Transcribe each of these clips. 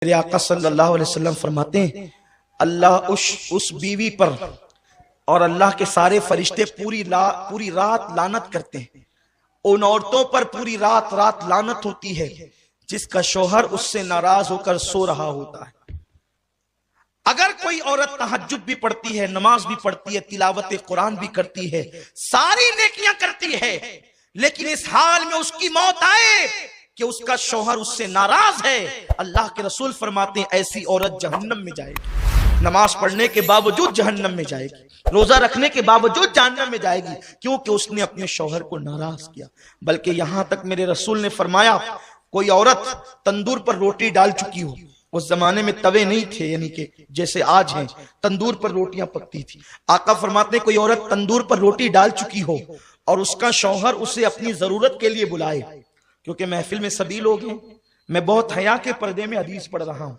میرے آقا صلی اللہ علیہ وسلم فرماتے ہیں اللہ اس بیوی پر اور اللہ کے سارے فرشتے پوری رات لعنت کرتے ہیں، ان عورتوں پر پوری رات لعنت ہوتی ہے جس کا شوہر اس سے ناراض ہو کر سو رہا ہوتا ہے۔ اگر کوئی عورت تہجد بھی پڑھتی ہے، نماز بھی پڑھتی ہے، تلاوت قرآن بھی کرتی ہے، ساری نیکیاں کرتی ہے، لیکن اس حال میں اس کی موت آئے کہ اس کا شوہر اس سے ناراض ہے، اللہ کے رسول فرماتے ہیں ایسی عورت جہنم میں جائے گی، نماز پڑھنے کے باوجود جہنم میں جائے گی، روزہ رکھنے کے باوجود جہنم میں جائے گی، کیونکہ اس نے اپنے شوہر کو ناراض کیا۔ بلکہ یہاں تک میرے رسول نے فرمایا کوئی عورت تندور پر روٹی ڈال چکی ہو، اس زمانے میں توے نہیں تھے یعنی کہ جیسے آج ہیں، تندور پر روٹیاں پکتی تھی، آقا فرماتے ہیں کوئی عورت تندور پر روٹی ڈال چکی ہو اور اس کا شوہر اسے اپنی ضرورت کے لیے بلائے، کیونکہ محفل میں سبھی لوگ ہیں، میں بہت حیا کے پردے میں حدیث پڑھ رہا ہوں،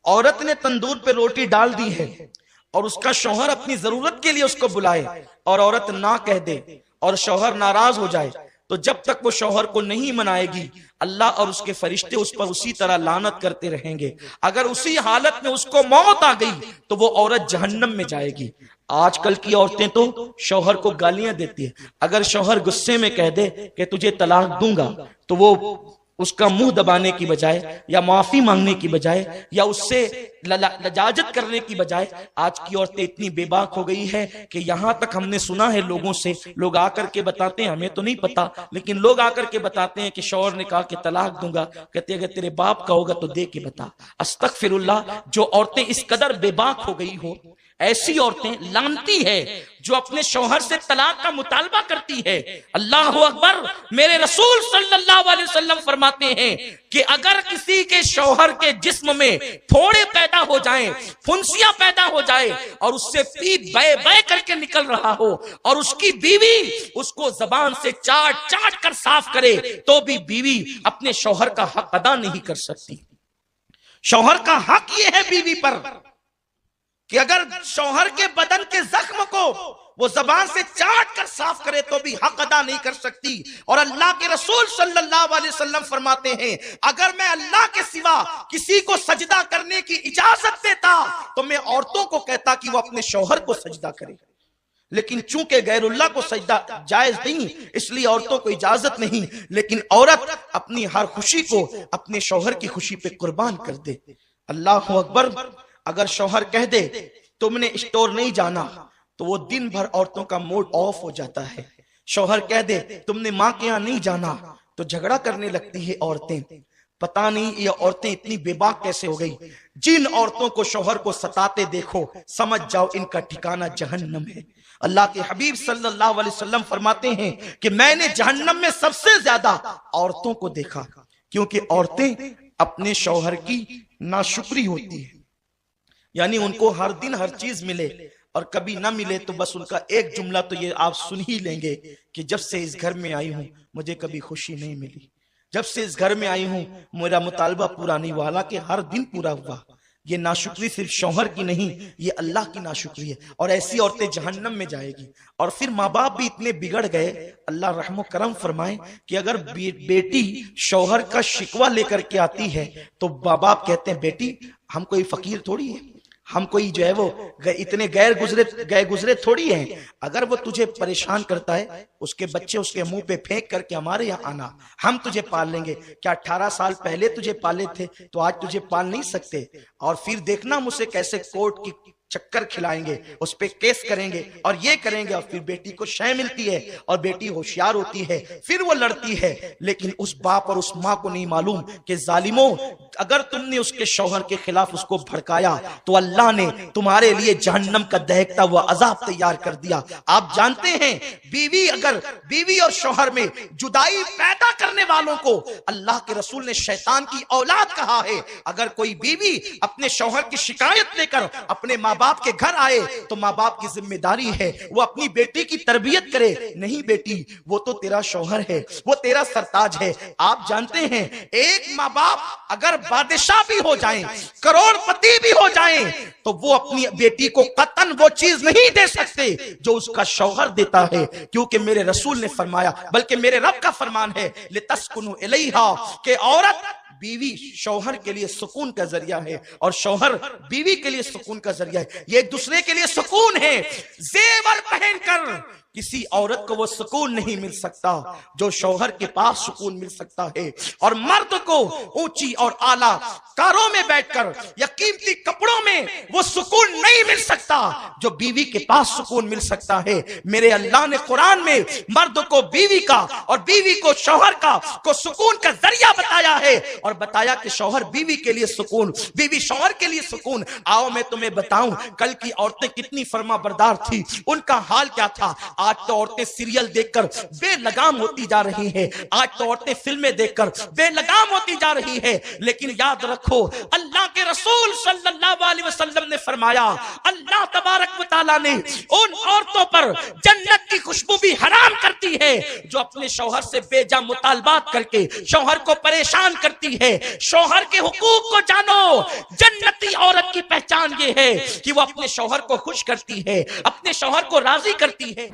عورت نے تندور پہ روٹی ڈال دی ہے اور اس کا شوہر اپنی ضرورت کے لیے اس کو بلائے اور عورت نہ کہہ دے اور شوہر ناراض ہو جائے، تو جب تک وہ شوہر کو نہیں منائے گی اللہ اور اس کے فرشتے اس پر اسی طرح لعنت کرتے رہیں گے۔ اگر اسی حالت میں اس کو موت آ گئی تو وہ عورت جہنم میں جائے گی۔ آج کل کی عورتیں تو شوہر کو گالیاں دیتی ہیں، اگر شوہر غصے میں کہہ دے کہ تجھے طلاق دوں گا تو وہ اس کا منہ دبانے کی بجائے یا معافی مانگنے کی بجائے یا اس سے لجاجت کرنے کی بجائے آج کی عورتیں اتنی بے باک ہو گئی ہے کہ یہاں تک ہم نے سنا ہے لوگوں سے، لوگ آ کر کے بتاتے ہیں، ہمیں تو نہیں پتا لیکن لوگ آ کر کے بتاتے ہیں کہ شوہر نے کہا کہ طلاق دوں گا، کہتے اگر تیرے باپ کا ہوگا تو دے کے بتا۔ استغفر اللہ، جو عورتیں اس قدر بے باک ہو گئی ہو، ایسی عورتیں لعنتی ہے جو اپنے شوہر سے طلاق کا مطالبہ کرتی ہے۔ اللہ اکبر، میرے رسول صلی اللہ علیہ وسلم فرماتے ہیں کہ اگر کسی کے شوہر کے جسم میں پھوڑے پیدا ہو جائیں، پھنسیاں پیدا ہو جائے اور اس سے پیپ بے بے کر کے نکل رہا ہو اور اس کی بیوی اس کو زبان سے چاٹ چاٹ کر صاف کرے تو بھی بیوی اپنے شوہر کا حق ادا نہیں کر سکتی۔ شوہر کا حق یہ ہے بیوی پر کہ اگر شوہر کے بدن کے زخم کو وہ زبان سے چاٹ کر صاف کرے تو بھی حق ادا نہیں کر سکتی۔ اور اللہ کے رسول صلی اللہ علیہ وسلم فرماتے ہیں اگر میں اللہ کے سوا کسی کو سجدہ کرنے کی اجازت دیتا تو میں عورتوں کو کہتا کہ وہ اپنے شوہر کو سجدہ کرے، لیکن چونکہ غیر اللہ کو سجدہ جائز نہیں اس لیے عورتوں کو اجازت نہیں، لیکن عورت اپنی ہر خوشی کو اپنے شوہر کی خوشی پہ قربان کر دے۔ اللہ اکبر، اگر شوہر کہہ دے تم نے اسٹور نہیں جانا تو وہ دن بھر عورتوں کا موڈ آف ہو جاتا ہے۔ شوہر کہہ دے تم نے ماں کے یہاں نہیں جانا تو جھگڑا کرنے لگتی ہے عورتیں۔ پتہ نہیں یہ عورتیں اتنی بے باک کیسے ہو گئی۔ جن عورتوں کو شوہر کو ستاتے دیکھو سمجھ جاؤ ان کا ٹھکانہ جہنم ہے۔ اللہ کے حبیب صلی اللہ علیہ وسلم فرماتے ہیں کہ میں نے جہنم میں سب سے زیادہ عورتوں کو دیکھا، کیونکہ عورتیں اپنے شوہر کی ناشکری ہوتی ہیں، یعنی ان کو ہر دن ہر چیز ملے اور کبھی نہ ملے تو بس ان کا ایک جملہ تو یہ آپ سن ہی لیں گے کہ جب سے اس گھر میں آئی ہوں مجھے کبھی خوشی نہیں ملی، جب سے اس گھر میں آئی ہوں میرا مطالبہ پورا نہیں ہوا، حالانکہ ہر دن پورا ہوا۔ یہ ناشکری صرف شوہر کی نہیں، یہ اللہ کی ناشکری ہے، اور ایسی عورتیں جہنم میں جائے گی۔ اور پھر ماں باپ بھی اتنے بگڑ گئے، اللہ رحم و کرم فرمائے کہ اگر بیٹی شوہر کا شکوہ لے کر کے آتی ہے تو ماں باپ کہتے ہیں بیٹی ہم کوئی فقیر تھوڑی ہے، ہم کوئی جو ہے وہ اتنے گئے گزرے تھوڑی ہیں، اگر وہ تجھے پریشان کرتا ہے اس کے بچے اس کے منہ پہ پھینک کر کے ہمارے یہاں آنا، ہم تجھے پال لیں گے۔ کیا 18 سال پہلے تجھے پالے تھے تو آج تجھے پال نہیں سکتے؟ اور پھر دیکھنا مجھے کیسے کورٹ کی چکر کھلائیں گے، اس پہ کیس کریں گے اور یہ کریں گے، اور پھر بیٹی کو شے ملتی ہے اور بیٹی ہوشیار ہوتی ہے، پھر وہ لڑتی ہے۔ لیکن اس باپ اور اس ماں کو نہیں معلوم کہ ظالموں اگر تم نے اس کے شوہر کے خلاف اس کو بھڑکایا تو اللہ نے تمہارے لیے جہنم کا دہکتا ہوا عذاب تیار کر دیا۔ آپ جانتے ہیں بیوی اور شوہر میں جدائی پیدا کرنے والوں کو اللہ کے رسول نے شیطان کی اولاد کہا ہے۔ اگر کوئی بیوی اپنے شوہر کی شکایت لے کر اپنے ماں باپ کے گھر آئے تو ماں باپ کی ذمہ داری ہے وہ اپنی بیٹی کی تربیت کرے، نہیں بیٹی وہ تو تیرا شوہر ہے، وہ تیرا سرتاج ہے۔ آپ جانتے ہیں ایک ماں باپ اگر بادشاہ بھی ہو جائیں، کروڑ پتی بھی ہو جائیں تو وہ اپنی بیٹی کو قطعاً وہ چیز نہیں دے سکتے جو اس کا شوہر دیتا ہے، کیونکہ میرے رسول نے فرمایا، بلکہ میرے رب کا فرمان ہے لِتَسْكُنُوا إِلَيْهَا، کہ عورت بیوی شوہر کے لیے سکون کا ذریعہ ہے اور شوہر بیوی کے لیے سکون کا ذریعہ ہے. یہ ایک دوسرے کے لیے سکون ہے. زیور پہن کر کسی عورت کو وہ سکون نہیں مل سکتا جو شوہر کے پاس سکون مل سکتا ہے. اور مرد کو اونچی اور اعلیٰ کاروں میں بیٹھ کر یا قیمتی کپڑوں میں وہ سکون نہیں مل سکتا جو بیوی کے پاس سکون مل سکتا ہے. میرے اللہ نے قرآن میں مرد کو بیوی کا اور بیوی کو شوہر کا کو سکون کا ذریعہ بتایا ہے اور بتایا کہ شوہر بیوی کے لیے سکون, بیوی شوہر کے لیے سکون. آؤ میں تمہیں بتاؤں کل کی عورتیں کتنی فرما بردار تھی, ان کا حال کیا تھا. آج تو عورتیں سیریل دیکھ کر بے لگام ہوتی جا رہی ہیں, آج تو عورتیں فلمیں دیکھ کر بے لگام ہوتی جا رہی ہیں. لیکن یاد رکھو اللہ کے رسول صلی اللہ علیہ وسلم نے فرمایا, اللہ تبارک و تعالیٰ نے ان عورتوں پر جنت کی خوشبو بھی حرام کرتی ہے جو اپنے شوہر سے بے جا مطالبات کر کے شوہر کو پریشان کرتی ہے. شوہر کے حقوق کو جانو. جنتی عورت کی پہچان یہ ہے کہ وہ اپنے شوہر کو خوش کرتی ہے, اپنے شوہر کو راضی کرتی ہے.